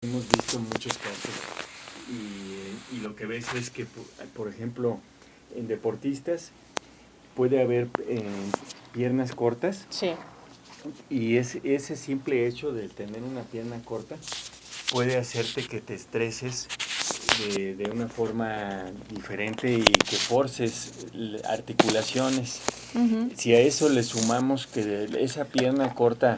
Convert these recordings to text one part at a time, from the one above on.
Hemos visto muchos casos y lo que ves es que, por ejemplo, en deportistas puede haber piernas cortas Sí. y ese simple hecho de tener una pierna corta puede hacerte que te estreses de una forma diferente y que forces articulaciones. Uh-huh. Si a eso le sumamos que esa pierna corta,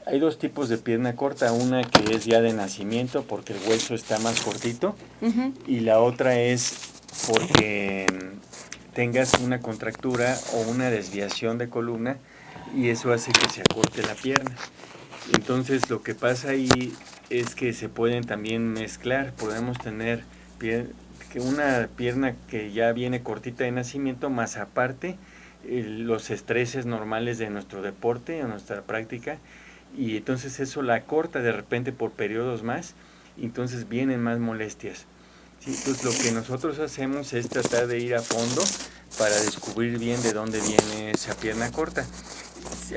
hay dos tipos de pierna corta, una que es ya de nacimiento porque el hueso está más cortito, Uh-huh. y la otra es porque tengas una contractura o una desviación de columna y eso hace que se acorte la pierna. Entonces lo que pasa ahí es que se pueden también mezclar, podemos tener una pierna que ya viene cortita de nacimiento, más aparte los estreses normales de nuestro deporte o nuestra práctica, y entonces eso la corta de repente por periodos más, y entonces vienen más molestias. Sí, entonces lo que nosotros hacemos es tratar de ir a fondo para descubrir bien de dónde viene esa pierna corta.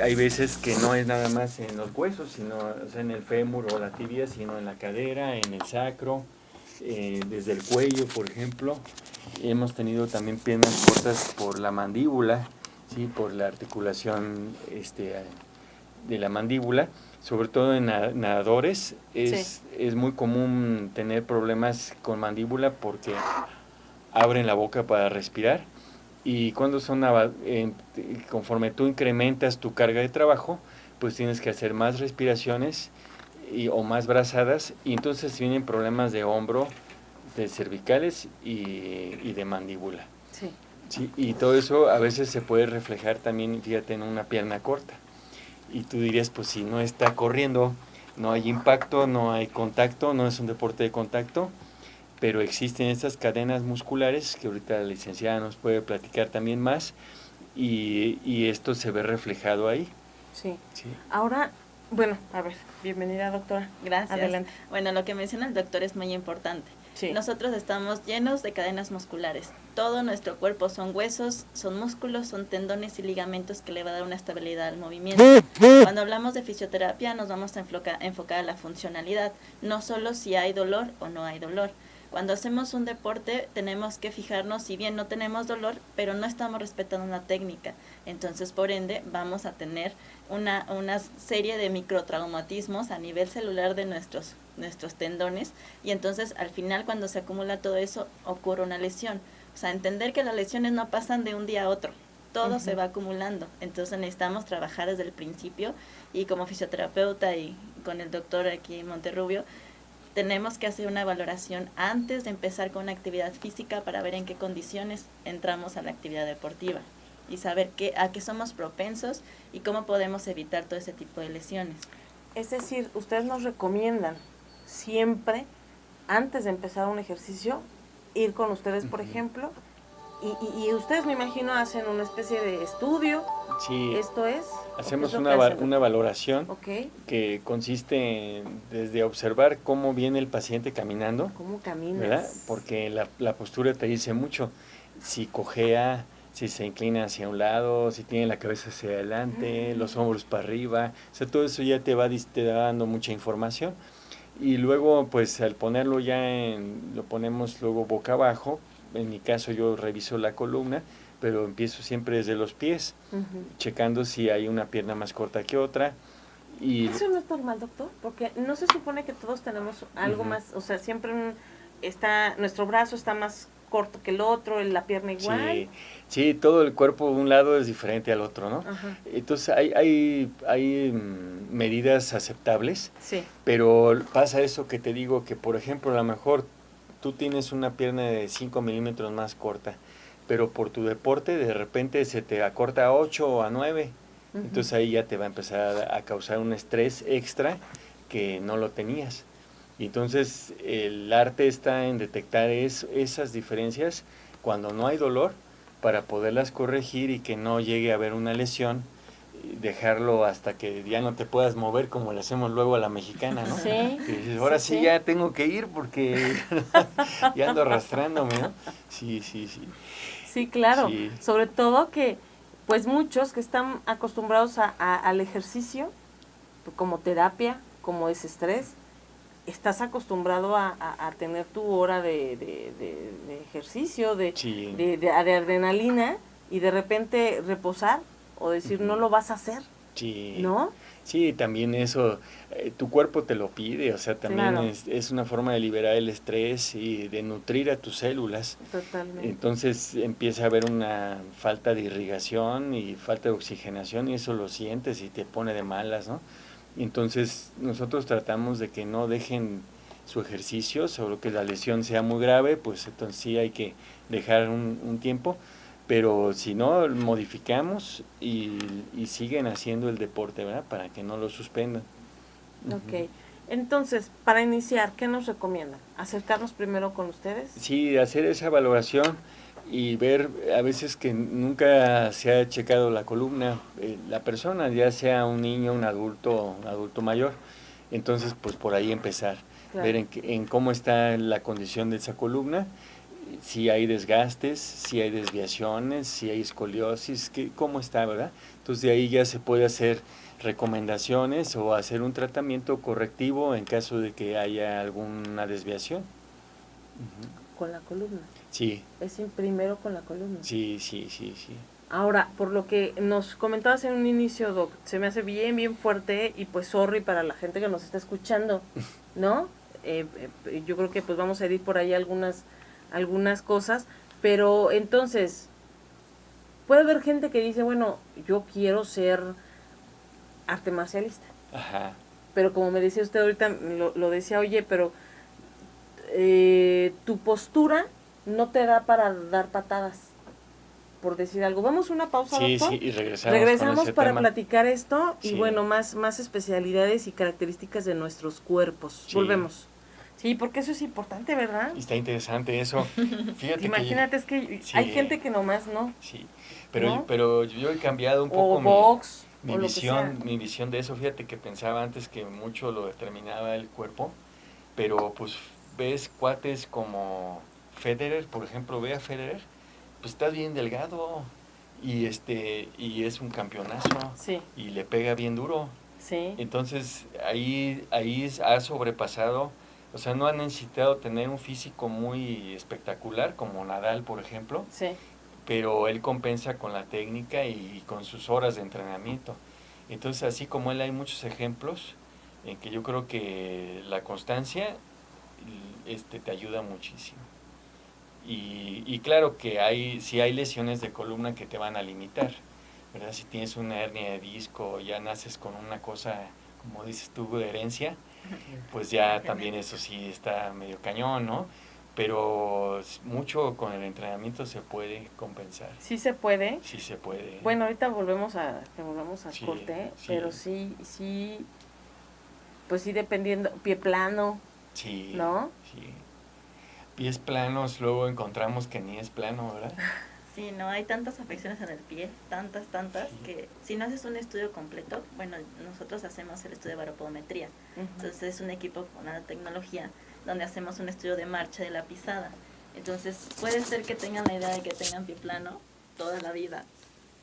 Hay veces que no es nada más en los huesos, sino o sea, en el fémur o la tibia, sino en la cadera, en el sacro, desde el cuello, por ejemplo. Hemos tenido también piernas cortas por la mandíbula, ¿sí? Por la articulación de la mandíbula, sobre todo en nadadores. Es muy común tener problemas con mandíbula porque abren la boca para respirar, y cuando son conforme tú incrementas tu carga de trabajo, pues tienes que hacer más respiraciones o más brazadas, y entonces vienen problemas de hombro, de cervicales y de mandíbula. Sí. Sí, y todo eso a veces se puede reflejar también, fíjate, en una pierna corta. Y tú dirías, pues si no está corriendo, no hay impacto, no hay contacto, no es un deporte de contacto, pero existen estas cadenas musculares que ahorita la licenciada nos puede platicar también más, y esto se ve reflejado ahí. Sí. Sí. Ahora, bueno, a ver, bienvenida, doctora. Gracias. Adelante. Bueno, lo que menciona el doctor es muy importante. Sí. Nosotros estamos llenos de cadenas musculares. Todo nuestro cuerpo son huesos, son músculos, son tendones y ligamentos que le va a dar una estabilidad al movimiento. Cuando hablamos de fisioterapia nos vamos a enfocar a la funcionalidad, no solo si hay dolor o no hay dolor. Cuando hacemos un deporte tenemos que fijarnos, si bien no tenemos dolor, pero no estamos respetando una técnica. Entonces, por ende, vamos a tener una serie de microtraumatismos a nivel celular de nuestros tendones, y entonces al final cuando se acumula todo eso ocurre una lesión. O sea, entender que las lesiones no pasan de un día a otro, todo se va acumulando. Entonces necesitamos trabajar desde el principio, y como fisioterapeuta y con el doctor aquí en Monterrubio, tenemos que hacer una valoración antes de empezar con una actividad física para ver en qué condiciones entramos a la actividad deportiva y saber a qué somos propensos y cómo podemos evitar todo ese tipo de lesiones. Es decir, ustedes nos recomiendan siempre, antes de empezar un ejercicio, ir con ustedes, por ejemplo, y ustedes, me imagino, hacen una especie de estudio. Sí. ¿Esto es? Hacemos una valoración. Okay. Que consiste desde observar cómo viene el paciente caminando. ¿Cómo caminas? ¿Verdad? Porque la postura te dice mucho. Si cojea, si se inclina hacia un lado, si tiene la cabeza hacia adelante, los hombros para arriba. O sea, todo eso ya te va dando mucha información. Y luego, pues al ponerlo lo ponemos luego boca abajo. En mi caso yo reviso la columna, pero empiezo siempre desde los pies, checando si hay una pierna más corta que otra. Y ¿eso no es normal, doctor? Porque no se supone que todos tenemos algo más, o sea, siempre nuestro brazo está más corto que el otro, la pierna igual. Sí, todo el cuerpo de un lado es diferente al otro, ¿no? Ajá. Entonces hay medidas aceptables, sí. Pero pasa eso que te digo, que por ejemplo a lo mejor tú tienes una pierna de 5 milímetros más corta, pero por tu deporte de repente se te acorta a 8 o a 9, entonces ahí ya te va a empezar a causar un estrés extra que no lo tenías. Y entonces el arte está en detectar esas diferencias cuando no hay dolor, para poderlas corregir y que no llegue a haber una lesión, dejarlo hasta que ya no te puedas mover, como le hacemos luego a la mexicana, ¿no? Sí. Que dices, ahora sí ya tengo que ir porque ya ando arrastrándome, ¿no? Sí. Sí, claro. Sí. Sobre todo que, pues muchos que están acostumbrados al ejercicio, como terapia, como desestrés, estás acostumbrado a tener tu hora de ejercicio, Sí. de adrenalina, y de repente reposar o decir no lo vas a hacer, Sí. ¿no? Sí, también eso, tu cuerpo te lo pide, o sea, también Claro. es una forma de liberar el estrés y de nutrir a tus células. Totalmente. Entonces empieza a haber una falta de irrigación y falta de oxigenación y eso lo sientes y te pone de malas, ¿no? Entonces nosotros tratamos de que no dejen su ejercicio, solo que la lesión sea muy grave, pues entonces sí hay que dejar un tiempo, pero si no, modificamos y siguen haciendo el deporte, ¿verdad? Para que no lo suspendan. Ok. Entonces, para iniciar, ¿qué nos recomiendan? ¿Acercarnos primero con ustedes? Sí, hacer esa valoración y ver a veces que nunca se ha checado la columna, la persona, ya sea un niño, un adulto mayor. Entonces, pues por ahí empezar, Claro. ver en cómo está la condición de esa columna, si hay desgastes, si hay desviaciones, si hay escoliosis, cómo está, ¿verdad? Entonces de ahí ya se puede hacer recomendaciones o hacer un tratamiento correctivo en caso de que haya alguna desviación. Ujú. Con la columna. Sí, Es primero con la columna. sí. Ahora, por lo que nos comentabas en un inicio, Doc, se me hace bien fuerte, y pues sorry para la gente que nos está escuchando, ¿no? Yo creo que pues vamos a ir por ahí algunas cosas, pero entonces, puede haber gente que dice, bueno, yo quiero ser arte marcialista, Ajá. pero como me decía usted ahorita, lo decía, oye, pero tu postura no te da para dar patadas, por decir algo. Vamos a una pausa, Sí, doctor. y regresamos con ese para tema. platicar esto y Sí. bueno, más especialidades y características de nuestros cuerpos. Sí. Volvemos. Sí, porque eso es importante, ¿verdad? Y está interesante eso. Fíjate Imagínate, es que sí. hay gente que nomás no. Sí, pero, ¿no? pero yo he cambiado un poco O box, mi o lo que sea. visión de eso. Fíjate que pensaba antes que mucho lo determinaba el cuerpo, pero pues ves cuates como Federer, por ejemplo, ve a Federer, pues está bien delgado y y es un campeonazo Sí, y le pega bien duro. sí, Entonces ahí ha sobrepasado, o sea, no ha necesitado tener un físico muy espectacular como Nadal, por ejemplo, sí. pero él compensa con la técnica y con sus horas de entrenamiento. Entonces, así como él, hay muchos ejemplos en que yo creo que la constancia te ayuda muchísimo. Y claro que sí hay lesiones de columna que te van a limitar, ¿verdad? Si tienes una hernia de disco, ya naces con una cosa, como dices tú, de herencia, pues ya también eso sí está medio cañón, ¿no? Pero mucho con el entrenamiento se puede compensar. Sí se puede. Sí se puede. Bueno, ahorita volvemos al Sí, corte, sí. pero sí, pues sí, dependiendo, pie plano, Sí, ¿no? sí. Pies planos, luego encontramos que ni es plano, ¿verdad? Sí, no, hay tantas afecciones en el pie, tantas, Sí. que si no haces un estudio completo, bueno, nosotros hacemos el estudio de baropodometría. Entonces es un equipo con la tecnología donde hacemos un estudio de marcha de la pisada. Entonces puede ser que tengan la idea de que tengan pie plano toda la vida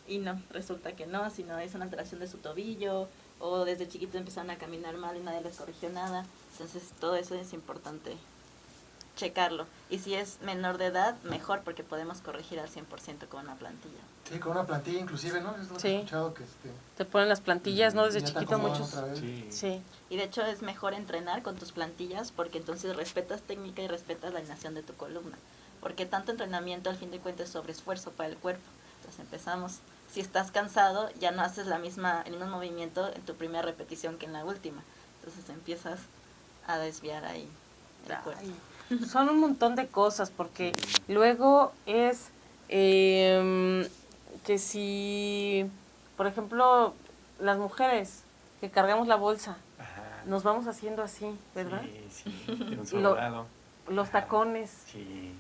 y no, resulta que no, sino es una alteración de su tobillo o desde chiquito empezaron a caminar mal y nadie les corrigió nada. Entonces todo eso es importante checarlo. Y si es menor de edad, mejor, porque podemos corregir al 100% con una plantilla. Sí, con una plantilla inclusive, ¿no? Es lo que Sí. he escuchado que Te ponen las plantillas, ¿no? Desde ya te chiquito acomodan muchos. otra vez. Sí. Sí, Y de hecho es mejor entrenar con tus plantillas porque entonces respetas técnica y respetas la alineación de tu columna. Porque tanto entrenamiento al fin de cuentas es sobreesfuerzo para el cuerpo. Entonces empezamos, si estás cansado ya no haces el mismo movimiento en tu primera repetición que en la última. Entonces empiezas a desviar ahí el cuerpo. Ay, son un montón de cosas, porque luego es que si, por ejemplo, las mujeres que cargamos la bolsa, Ajá. nos vamos haciendo así, ¿verdad? Sí, de un Lo- solo lado. Los Ajá. tacones, Sí.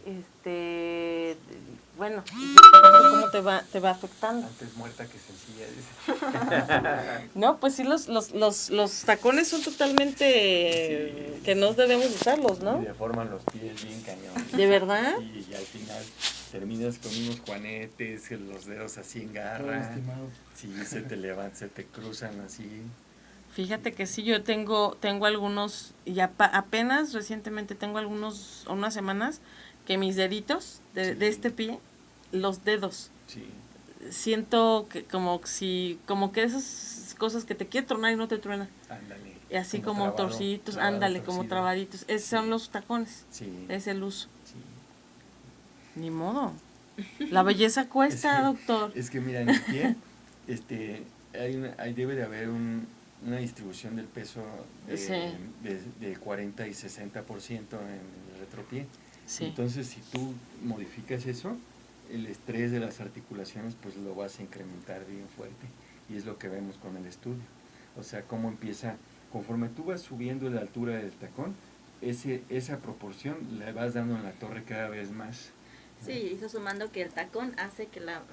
bueno, ¿cómo te va afectando? Antes muerta que sencilla, dice. No, pues sí, los tacones son totalmente Sí. que no debemos usarlos, Y ¿no? deforman los pies bien cañón. ¿De verdad? Sí, y al final terminas con unos juanetes, los dedos así en Todo garra. lastimado. Sí, se te cruzan así. Fíjate que sí, yo tengo algunos, y apenas recientemente tengo unas semanas, que mis deditos de este pie, los dedos, Sí. siento que como que esas cosas que te quiere tronar y no te truena. Ándale. Y así como torciditos, ándale, como trabaditos. Esos son los tacones. Sí. Es el uso. Sí. Ni modo. La belleza cuesta, doctor. Es que mira, en el pie, debe de haber una distribución del peso de 40 y 60% en el retropié. Sí. Entonces, si tú modificas eso, el estrés de las articulaciones pues lo vas a incrementar bien fuerte, y es lo que vemos con el estudio. O sea, cómo empieza, conforme tú vas subiendo la altura del tacón, esa proporción le vas dando en la torre cada vez más. Sí, hizo sumando que el tacón hace que la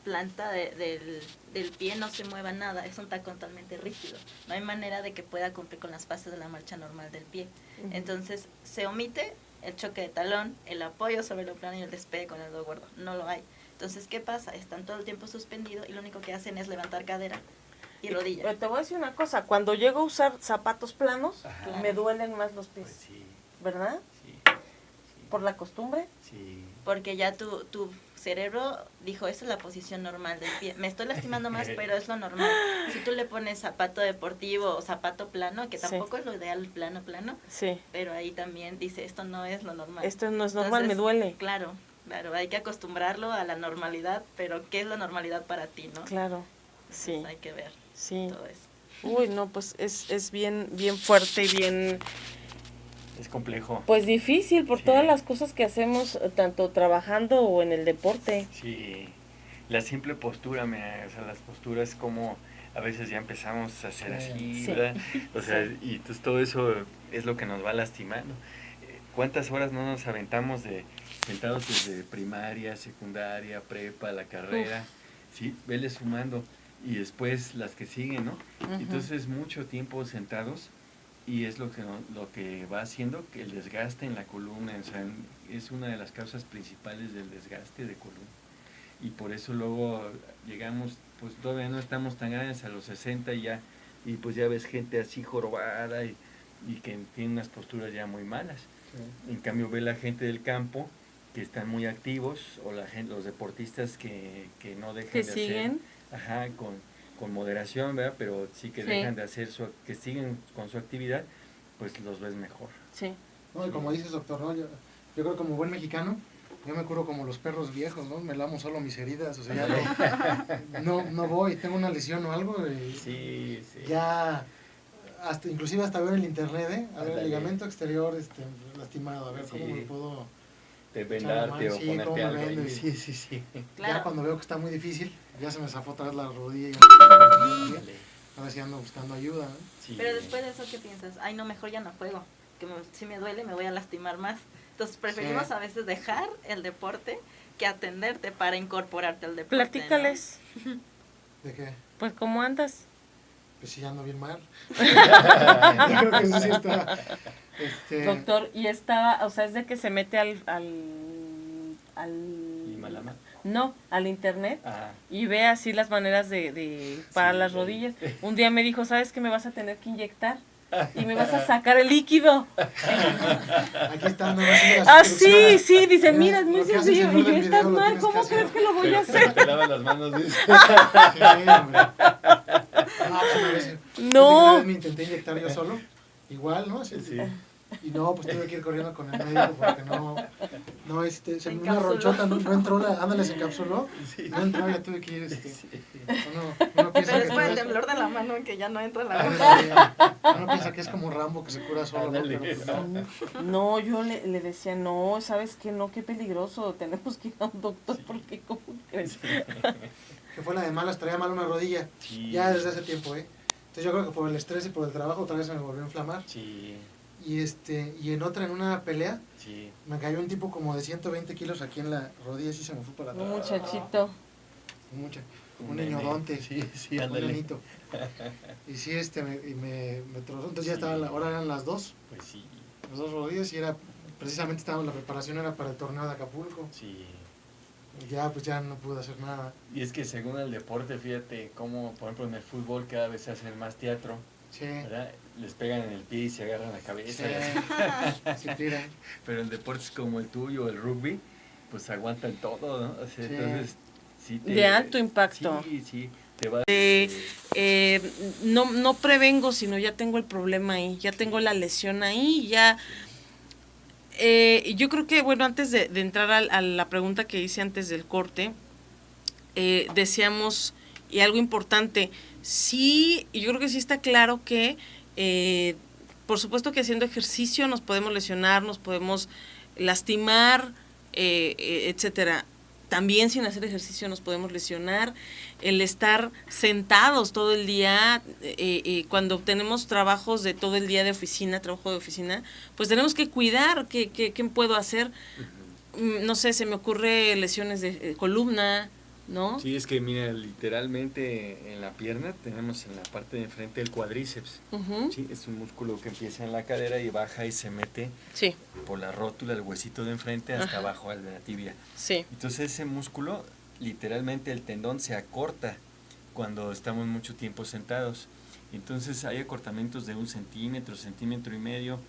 planta del pie no se mueva nada, es un tacón totalmente rígido, no hay manera de que pueda cumplir con las fases de la marcha normal del pie. Entonces se omite el choque de talón, el apoyo sobre lo plano y el despegue con el dedo gordo, no lo hay. Entonces, ¿qué pasa? Están todo el tiempo suspendidos y lo único que hacen es levantar cadera y rodilla. Te voy a decir una cosa, cuando llego a usar zapatos planos, Ajá. me duelen más los pies, Pues sí, ¿verdad? sí, ¿Por la costumbre? sí. Porque ya tu cerebro dijo, esa es la posición normal del pie. Me estoy lastimando más, pero es lo normal. Si tú le pones zapato deportivo o zapato plano, que tampoco es lo ideal plano, Sí. pero ahí también dice, esto no es lo normal. Esto no es normal, Entonces, me duele. Claro, hay que acostumbrarlo a la normalidad, pero ¿qué es la normalidad para ti, no? Claro, sí. Entonces hay que ver todo eso. Uy, no, pues es bien fuerte y bien... Es complejo. Pues difícil por todas las cosas que hacemos, tanto trabajando o en el deporte. Sí, la simple postura, o sea, las posturas como a veces ya empezamos a hacer así, Sí. ¿verdad? O sea, y entonces todo eso es lo que nos va lastimando. ¿Cuántas horas no nos aventamos sentados desde primaria, secundaria, prepa, la carrera? Sí, vele sumando, y después las que siguen, ¿no? Entonces mucho tiempo sentados, y es lo que va haciendo que el desgaste en la columna, o sea, es una de las causas principales del desgaste de columna. Y por eso luego llegamos, pues todavía no estamos tan grandes, a los 60 y pues ya ves gente así jorobada y que tiene unas posturas ya muy malas. Sí. En cambio ve la gente del campo que están muy activos, o los deportistas que no dejan de siguen. hacer, con moderación, ¿verdad? Pero sí que dejan de hacer que siguen con su actividad, pues los ves mejor. Sí. No, y como dices, doctor, ¿no? Yo creo que como buen mexicano, yo me curo como los perros viejos, ¿no? Me lamo solo mis heridas, o sea, ya no voy, tengo una lesión o algo, y sí. Ya, inclusive hasta veo en el internet, a ver, el ligamento exterior lastimado, a ver cómo me puedo... vendarte o ponerte algo ahí. Sí. Claro. Ya cuando veo que está muy difícil, ya se me zafó otra vez la rodilla, ahora sí ando buscando ayuda, ¿no? Sí. Pero después de eso, ¿qué piensas? Ay, no, mejor ya no juego, que si me duele me voy a lastimar más. Entonces preferimos a veces dejar el deporte que atenderte para incorporarte al deporte. Platícales. ¿No? ¿De qué? Pues, ¿cómo andas? Pues sí, ando bien mal. Yo creo que eso sí está... Doctor, y estaba, o sea, es de que se mete al Himalama. No, al internet, y ve así las maneras para las rodillas. Un día me dijo, ¿sabes qué? Me vas a tener que inyectar y me vas a sacar el líquido. Aquí están, no, sí, dice, mira, es muy sencillo. Y yo, estás mal, ¿cómo crees que lo voy a hacer? Te lavas las manos, dice. Sí, hombre. No, me intenté inyectar yo solo, igual, ¿no? Sí. Y no, pues tuve que ir corriendo con el médico porque una ronchota no entró, ándale, se encapsuló, no entró, ya tuve que ir, uno piensa pero después el temblor de la mano que ya no entra en la boca. Uno piensa que es como Rambo que se cura solo, No, yo le decía, no, ¿sabes qué? No, qué peligroso, tenemos que ir a un doctor porque, ¿cómo crees? Que fue la de malas, traía mal una rodilla, ya desde hace tiempo, Entonces yo creo que por el estrés y por el trabajo otra vez se me volvió a inflamar. Sí. Y en una pelea, sí. Me cayó un tipo como de 120 kilos aquí en la rodilla, y se me fue para atrás. Un muchachito. Un niñodonte. Sí, un nenito. Y sí, me trozó, entonces ya estaba, ahora eran las dos. Pues sí. Las dos rodillas, y precisamente la preparación era para el torneo de Acapulco. Sí. Y ya, pues ya no pude hacer nada. Y es que según el deporte, fíjate cómo, por ejemplo, en el fútbol cada vez se hace más teatro. Sí. ¿verdad? Les pegan en el pie y se agarran la cabeza. Sí. Se tiran. Pero en deportes como el tuyo, el rugby, pues aguantan todo, ¿no? O sea, Sí. entonces, sí De alto impacto. Sí, te va... No prevengo, sino ya tengo el problema ahí, ya tengo la lesión ahí, ya... yo creo que, bueno, antes de entrar a la pregunta que hice antes del corte, decíamos, y algo importante, sí, yo creo que sí está claro que, por supuesto que haciendo ejercicio nos podemos lesionar, nos podemos lastimar, etcétera. También sin hacer ejercicio nos podemos lesionar. El estar sentados todo el día, cuando tenemos trabajos de todo el día de oficina, trabajo de oficina, pues tenemos que cuidar qué puedo hacer. No sé, se me ocurre lesiones de columna, ¿no? Sí, es que mira, literalmente en la pierna tenemos en la parte de enfrente el cuádriceps. Uh-huh. Sí, es un músculo que empieza en la cadera y baja y se mete Sí. por la rótula, el huesito de enfrente, hasta Ajá. abajo de la tibia. Sí. Entonces ese músculo, literalmente el tendón se acorta cuando estamos mucho tiempo sentados. Entonces hay acortamientos de 1 centímetro, centímetro y medio.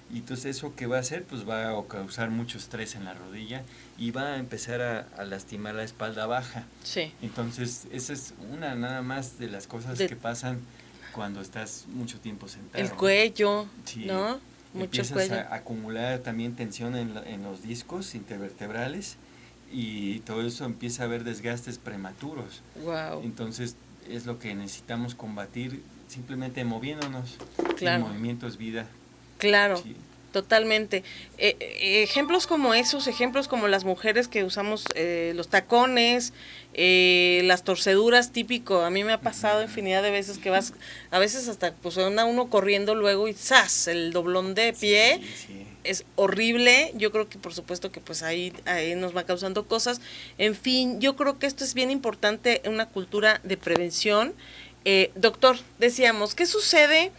Y entonces eso que va a hacer, pues va a causar mucho estrés en la rodilla y va a empezar a lastimar la espalda baja. Sí. Entonces esa es una nada más de las cosas que pasan cuando estás mucho tiempo sentado. El cuello, sí. ¿no? Mucho Empiezas cuello. a acumular también tensión en los discos intervertebrales y todo eso empieza a haber desgastes prematuros. Wow. Entonces es lo que necesitamos combatir simplemente moviéndonos. Claro. El movimiento es vida. Claro. Sí. Totalmente. Ejemplos como esos, ejemplos como las mujeres que usamos los tacones, las torceduras, típico. A mí me ha pasado infinidad de veces que vas, a veces hasta pues anda uno corriendo luego y ¡zas! El doblón de pie. Sí. Es horrible. Yo creo que por supuesto que pues ahí nos va causando cosas. En fin, yo creo que esto es bien importante, una cultura de prevención. Doctor, decíamos, ¿qué sucede?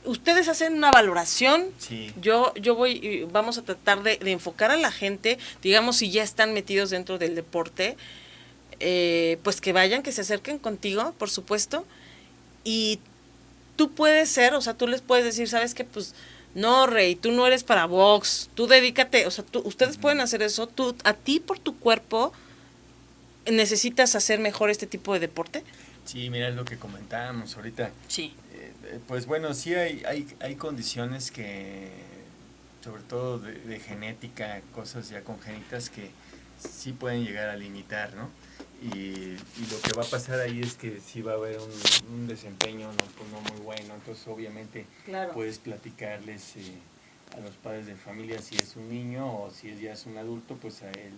Ustedes hacen una valoración. Sí. Yo vamos a tratar de enfocar a la gente, digamos, si ya están metidos dentro del deporte, pues que vayan, que se acerquen contigo, por supuesto, y tú puedes ser, o sea, tú les puedes decir, ¿sabes qué? Pues, no, Rey, tú no eres para box, tú dedícate, o sea, ustedes pueden hacer eso, a ti por tu cuerpo, ¿necesitas hacer mejor este tipo de deporte? Sí, mira, es lo que comentábamos ahorita. Sí. Pues bueno, sí hay condiciones que, sobre todo de genética, cosas ya congénitas que sí pueden llegar a limitar, ¿no? Y lo que va a pasar ahí es que sí va a haber un desempeño no muy bueno, entonces obviamente Claro. puedes platicarles a los padres de familia si es un niño o si ya es un adulto, pues a él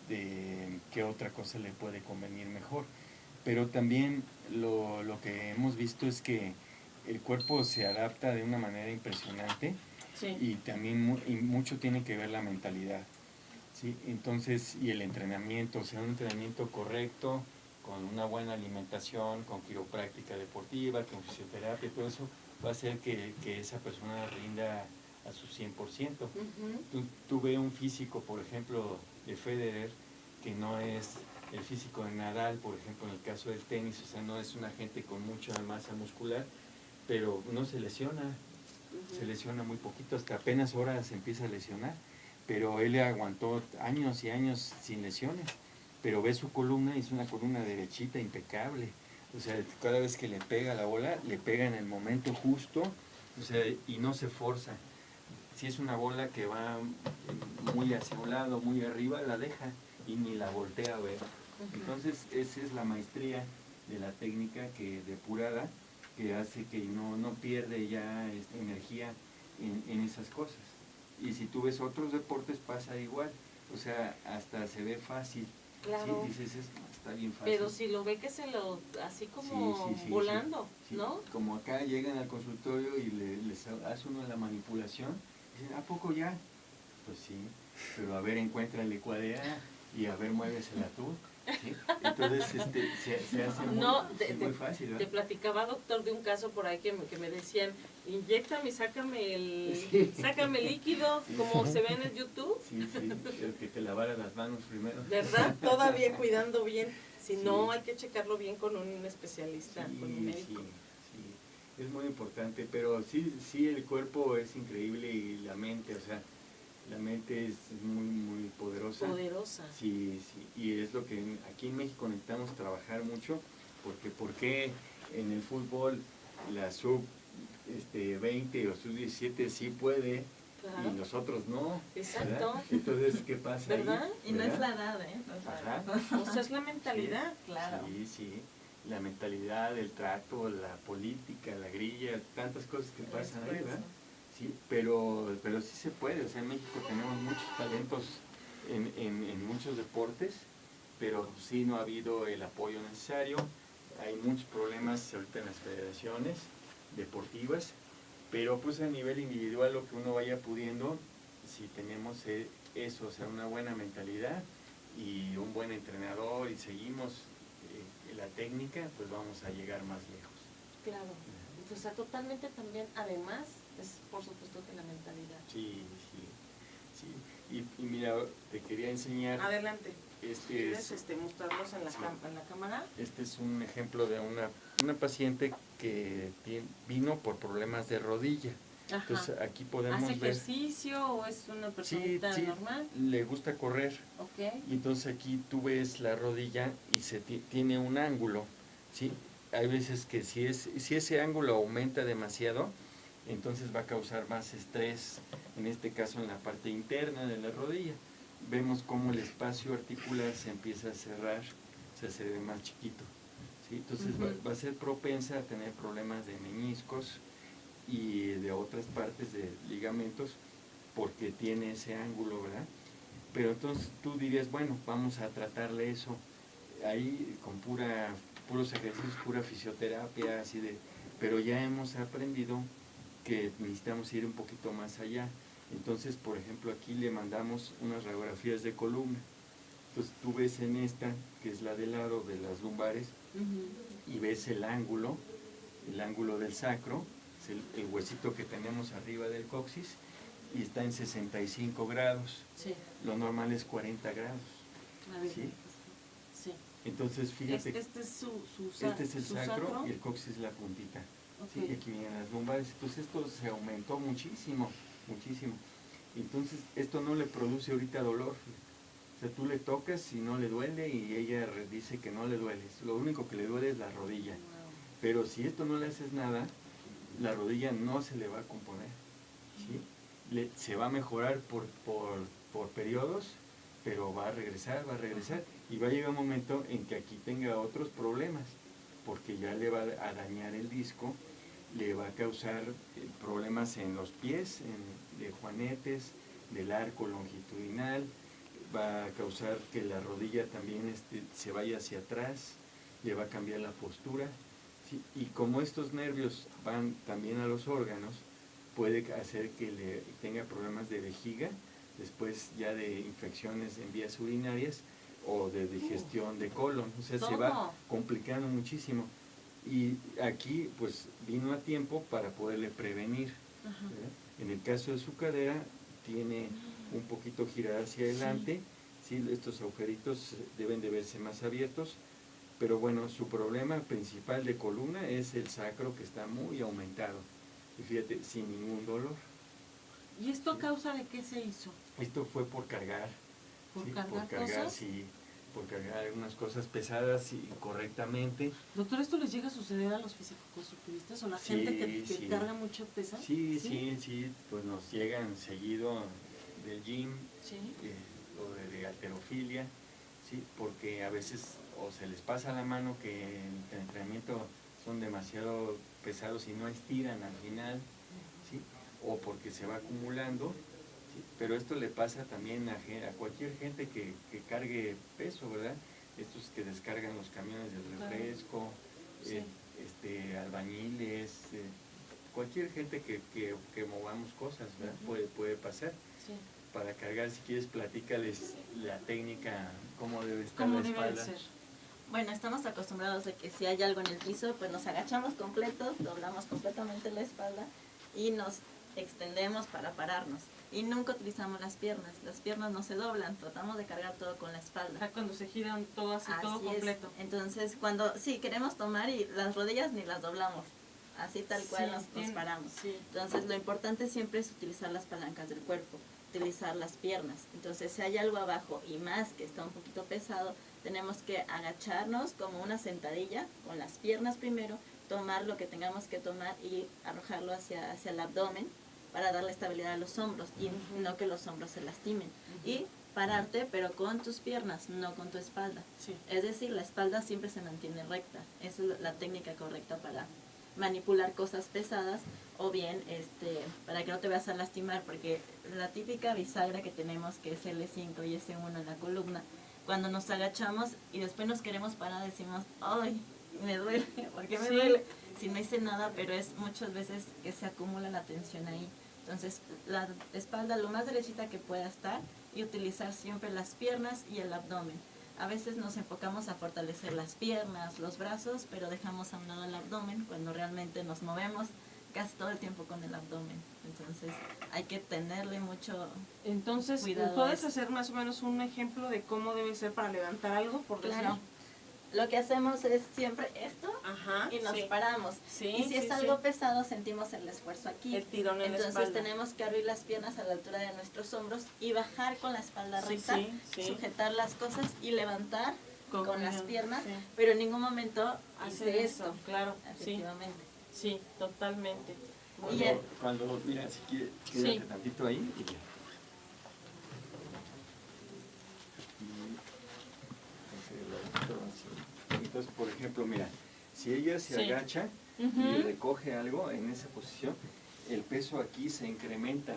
de qué otra cosa le puede convenir mejor. Pero también lo que hemos visto es que el cuerpo se adapta de una manera impresionante. Sí. Y también mucho tiene que ver la mentalidad, ¿sí? Entonces, y el entrenamiento, o sea, un entrenamiento correcto, con una buena alimentación, con quiropráctica deportiva, con fisioterapia, todo eso va a hacer que esa persona rinda a su 100%. Uh-huh. Tú ves un físico, por ejemplo, de Federer, que no es el físico de Nadal, por ejemplo, en el caso del tenis, o sea, no es una gente con mucha masa muscular, pero no se lesiona, se lesiona muy poquito, hasta apenas ahora se empieza a lesionar, pero él aguantó años y años sin lesiones, pero ve su columna y es una columna derechita, impecable, o sea, cada vez que le pega la bola, le pega en el momento justo, o sea, y no se forza. Si es una bola que va muy hacia un lado, muy arriba, la deja y ni la voltea a ver. Entonces, esa es la maestría de la técnica depurada, que hace que no pierde ya energía en esas cosas. Y si tú ves otros deportes pasa igual, o sea, hasta se ve fácil. Claro. Sí, dices, está bien fácil. Pero si lo ve que se lo, así como volando, sí. ¿no? Como acá llegan al consultorio y les hace uno la manipulación, dicen, ¿a poco ya? Pues sí, pero a ver, encuentra el licuadea y a ver, muévesela tú. ¿Sí? Entonces se hace muy fácil, ¿verdad? Te platicaba, doctor, de un caso por ahí que me decían, inyéctame y sácame el líquido, como se ve en el YouTube. Sí, el que te lavara las manos primero. ¿Verdad? Todavía cuidando bien. Si no, hay que checarlo bien con un especialista, con un médico. Sí. es muy importante, pero sí el cuerpo es increíble y la mente, o sea, la mente es muy, muy poderosa. Poderosa. Sí, y es lo que aquí en México necesitamos trabajar mucho, porque ¿por qué en el fútbol la sub 20 o sub 17 sí puede, Claro. y los otros no? Exacto. ¿Verdad? Entonces, ¿qué pasa ¿Verdad? ahí? Y no es ¿Verdad? la edad, ¿eh? No es la Ajá. edad. O sea, es la mentalidad. Claro. Sí, la mentalidad, el trato, la política, la grilla, tantas cosas que pasan ahí, ¿verdad? Sí, pero sí se puede, o sea, en México tenemos muchos talentos en muchos deportes, pero sí no ha habido el apoyo necesario, hay muchos problemas ahorita en las federaciones deportivas, pero pues a nivel individual lo que uno vaya pudiendo, si tenemos eso, o sea, una buena mentalidad y un buen entrenador y seguimos la técnica, pues vamos a llegar más lejos. Claro. O sea, totalmente también, además, es por supuesto que la mentalidad. Sí. Y mira, te quería enseñar. Adelante. ¿Quieres Es mostrarlos en la, sí. en la cámara? Este es un ejemplo de una paciente que vino por problemas de rodilla. Ajá. Entonces aquí podemos ¿Hace ver. ejercicio o es una personita Sí, normal? le gusta correr. Ok. Y entonces aquí tú ves la rodilla y tiene un ángulo, ¿sí? Hay veces que si ese ángulo aumenta demasiado, entonces va a causar más estrés, en este caso en la parte interna de la rodilla. Vemos cómo el espacio articular se empieza a cerrar, se ve más chiquito, ¿sí? Entonces va a ser propensa a tener problemas de meniscos y de otras partes de ligamentos porque tiene ese ángulo, ¿verdad? Pero entonces tú dirías, bueno, vamos a tratarle eso ahí con puros ejercicios, pura fisioterapia, pero ya hemos aprendido que necesitamos ir un poquito más allá. Entonces, por ejemplo, aquí le mandamos unas radiografías de columna. Entonces tú ves en esta, que es la del lado de las lumbares, y ves el ángulo del sacro, es el huesito que tenemos arriba del coxis, y está en 65 grados. Sí. Lo normal es 40 grados. ¿Sí? Sí. Entonces, fíjate. Este es este es el sacro sacro y el coxis es la puntita. Okay. ¿Sí? Y aquí vienen las lumbares. Entonces, esto se aumentó muchísimo. Entonces, esto no le produce ahorita dolor. O sea, tú le tocas y no le duele y ella dice que no le duele. Lo único que le duele es la rodilla. Wow. Pero si esto no le haces nada, la rodilla no se le va a componer. ¿Sí? Se va a mejorar por periodos, pero va a regresar y va a llegar un momento en que aquí tenga otros problemas, porque ya le va a dañar el disco, le va a causar problemas en los pies, de juanetes, del arco longitudinal, va a causar que la rodilla también se vaya hacia atrás, le va a cambiar la postura, ¿sí? Y como estos nervios van también a los órganos, puede hacer que le tenga problemas de vejiga, después ya de infecciones en vías urinarias o de digestión de colon, o sea, se va complicando muchísimo. Y aquí pues vino a tiempo para poderle prevenir. En el caso de su cadera tiene un poquito girada hacia adelante, ¿sí? Estos agujeritos deben de verse más abiertos, pero bueno, su problema principal de columna es el sacro, que está muy aumentado. Y fíjate, sin ningún dolor. ¿Y esto a causa de qué se hizo? Esto fue por cargar. ¿Por ¿sí? cargar cosas? Sí, por cargar algunas cosas pesadas y correctamente. Doctor, ¿esto les llega a suceder a los fisicoculturistas o la gente que carga mucho peso? Sí, pues nos llegan seguido del gym o de halterofilia, ¿sí? Porque a veces o se les pasa la mano que el entrenamiento son demasiado pesados y no estiran al final, ¿sí? O porque se va acumulando, ¿sí? Pero esto le pasa también a cualquier gente que cargue peso, ¿verdad? Estos que descargan los camiones del refresco, albañiles, cualquier gente que movamos cosas, ¿verdad? Puede pasar. Sí. Para cargar, si quieres, platícales la técnica, cómo debe estar la espalda. Bueno, estamos acostumbrados de que si hay algo en el piso, pues nos agachamos completos, doblamos completamente la espalda y nos extendemos para pararnos. Y nunca utilizamos las piernas no se doblan, tratamos de cargar todo con la espalda. O sea, cuando se giran todo así todo completo. Entonces, cuando queremos tomar y las rodillas ni las doblamos, así tal cual Sí, nos paramos. sí. Entonces lo importante siempre es utilizar las palancas del cuerpo, utilizar las piernas. Entonces si hay algo abajo y más que está un poquito pesado, tenemos que agacharnos como una sentadilla con las piernas primero, tomar lo que tengamos que tomar y arrojarlo hacia el abdomen para darle estabilidad a los hombros y no que los hombros se lastimen. Y pararte, pero con tus piernas, no con tu espalda. Sí. Es decir, la espalda siempre se mantiene recta. Esa es la técnica correcta para manipular cosas pesadas o bien para que no te vayas a lastimar, porque la típica bisagra que tenemos, que es L5 y S1 en la columna, cuando nos agachamos y después nos queremos parar, decimos, ¡ay, me duele! ¿Por qué me duele? Si no hice nada, pero es muchas veces que se acumula la tensión ahí. Entonces, la espalda lo más derechita que pueda estar y utilizar siempre las piernas y el abdomen. A veces nos enfocamos a fortalecer las piernas, los brazos, pero dejamos a un lado el abdomen cuando realmente nos movemos casi todo el tiempo con el abdomen. Entonces, hay que tenerle mucho Entonces, cuidado. ¿puedes hacer más o menos un ejemplo de cómo debe ser para levantar algo, por decir? Claro. Lo que hacemos es siempre esto Ajá, y nos sí. paramos. Sí, y si sí, es algo sí. pesado, sentimos el esfuerzo aquí. El tirón en la Entonces espalda. tenemos que abrir las piernas a la altura de nuestros hombros y bajar con la espalda Sí, recta, sí. sujetar las cosas y levantar con las piernas, sí. pero en ningún momento Hacer hice eso, esto. claro, sí. Efectivamente. Sí, totalmente. Cuando mira, si quieres, quédate Sí. tantito ahí y ya. Entonces, por ejemplo, mira, si ella se Sí. agacha y recoge algo en esa posición, el peso aquí se incrementa.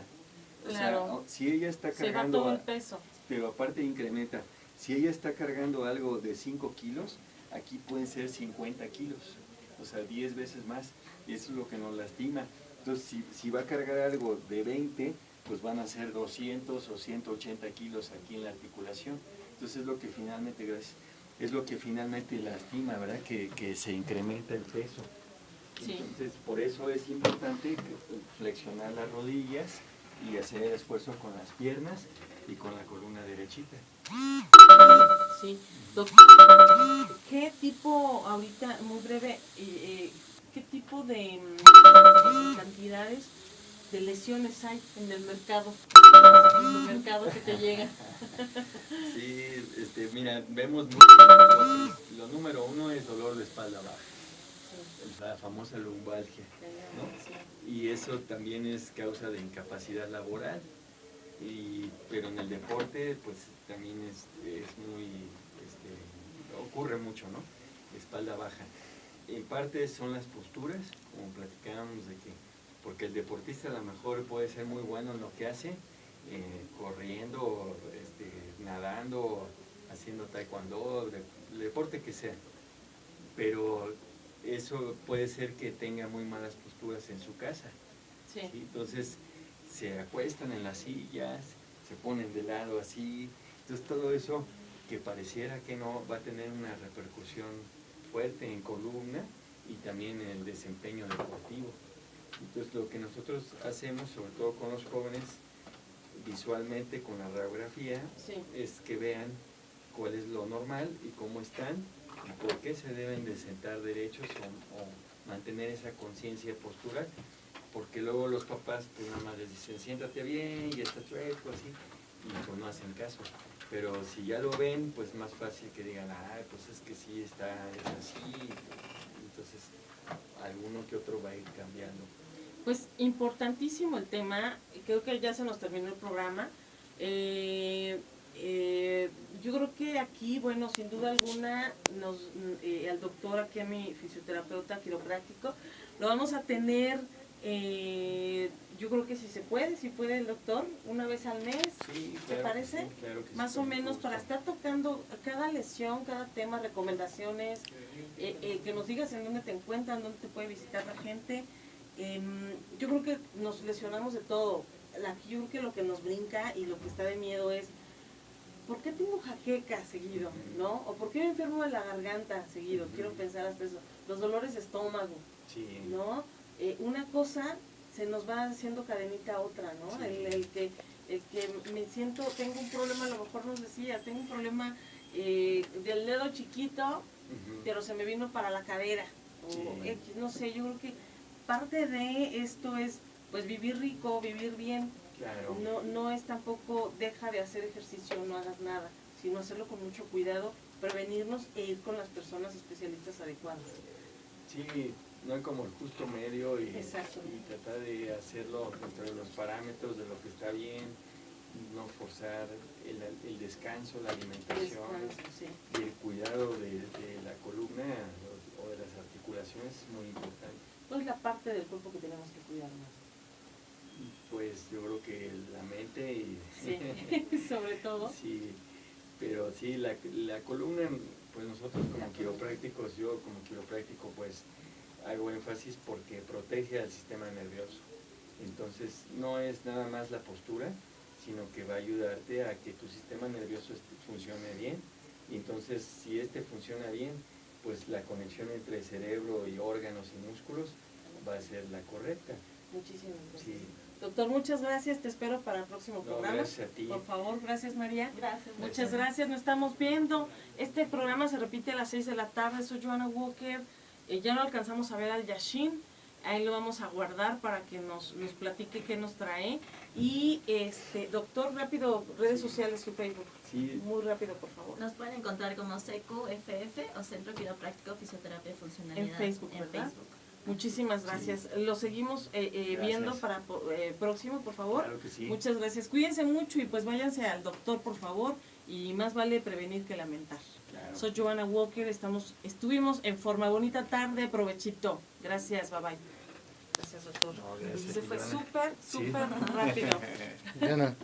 O Claro. sea, si ella está Se va cargando, todo el peso. pero aparte incrementa, si ella está cargando algo de 5 kilos, aquí pueden ser 50 kilos, o sea, 10 veces más, y eso es lo que nos lastima. Entonces, si va a cargar algo de 20, pues van a ser 200 o 180 kilos aquí en la articulación. Entonces, es lo que finalmente, es lo que finalmente lastima, ¿verdad? Que se incrementa el peso. Sí. Entonces, por eso es importante flexionar las rodillas y hacer el esfuerzo con las piernas y con la columna derechita. Sí. Doctor, ¿qué tipo, ahorita, muy breve, qué tipo de cantidades de lesiones hay en el mercado? En el mercado que te llega. Sí, mira, vemos muchas cosas. Lo número uno es dolor de espalda baja, la famosa lumbalgia, ¿no? Y eso también es causa de incapacidad laboral, pero en el deporte pues también es muy, ocurre mucho, ¿no? Espalda baja. En parte son las posturas, como platicábamos de que, porque el deportista a lo mejor puede ser muy bueno en lo que hace, corriendo, nadando, haciendo taekwondo, el deporte que sea, pero eso puede ser que tenga muy malas posturas en su casa. Sí. ¿Sí? Entonces se acuestan en las sillas, se ponen de lado así, entonces todo eso que pareciera que no va a tener una repercusión fuerte en columna y también en el desempeño deportivo. Entonces lo que nosotros hacemos, sobre todo con los jóvenes, visualmente con la radiografía, Sí. es que vean cuál es lo normal y cómo están y por qué se deben de sentar derechos o mantener esa conciencia postural, porque luego los papás pues nada más les dicen siéntate bien y estás chueco así y pues no hacen caso, pero si ya lo ven pues más fácil que digan pues es que sí es así, entonces alguno que otro va a ir cambiando. Pues importantísimo el tema, creo que ya se nos terminó el programa. Yo creo que aquí, bueno, sin duda alguna, al doctor, aquí a mi fisioterapeuta quiropráctico, lo vamos a tener, yo creo que si puede el doctor, una vez al mes, Sí, ¿te parece? Sí, claro que sí, Más o con menos, gusto. para estar tocando cada lesión, cada tema, recomendaciones, que nos digas en dónde te encuentran, dónde te puede visitar la gente. Yo creo que nos lesionamos de todo. Yo creo que lo que nos brinca y lo que está de miedo es ¿por qué tengo jaqueca seguido? ¿No? ¿O por qué me enfermo de la garganta seguido? Quiero pensar hasta eso. Los dolores de estómago, Sí. ¿no? Una cosa se nos va haciendo cadenita a otra, ¿no? Sí. El que me siento, tengo un problema, a lo mejor nos decías, tengo un problema del dedo chiquito, pero se me vino para la cadera. O Sí. X, no sé, yo creo que parte de esto es pues vivir rico, vivir bien. Claro. No es tampoco deja de hacer ejercicio, no hagas nada, sino hacerlo con mucho cuidado, prevenirnos e ir con las personas especialistas adecuadas. Sí, no hay como el justo medio y Exacto. tratar de hacerlo dentro de los parámetros de lo que está bien, no forzar el descanso, la alimentación Sí. y el cuidado de la columna o de las articulaciones es muy importante. Pues la parte del cuerpo que tenemos que cuidar más. Pues yo creo que la mente y... Sí, sobre todo. Sí, pero sí, la columna, pues nosotros como quiroprácticos, yo como quiropráctico pues hago énfasis porque protege al sistema nervioso. Entonces no es nada más la postura, sino que va a ayudarte a que tu sistema nervioso funcione bien. Y entonces si funciona bien, pues la conexión entre cerebro y órganos y músculos va a ser la correcta. Muchísimas gracias. Sí. Doctor, muchas gracias, te espero para el próximo programa. Gracias a ti. Por favor, gracias María. Gracias. Muchas gracias, nos estamos viendo. Este programa se repite a las 6 de la tarde, soy Joanna Walker. Ya no alcanzamos a ver al Yashin, ahí lo vamos a guardar para que nos platique qué nos trae. Y doctor, rápido, redes sociales, su Facebook. Sí. Muy rápido, por favor. Nos pueden encontrar como CQFF o Centro Quiropráctico Fisioterapia y Funcionalidad. En Facebook, ¿verdad? Facebook. Muchísimas gracias. Lo seguimos viendo para próximo, por favor. Claro que sí. Muchas gracias. Cuídense mucho y pues váyanse al doctor, por favor. Y más vale prevenir que lamentar. Claro. Soy Joanna Walker. Estuvimos en Forma. Bonita tarde. Provechito. Gracias. Bye bye. Gracias, doctor. No, gracias, Se fue Joanna. súper rápido. Diana.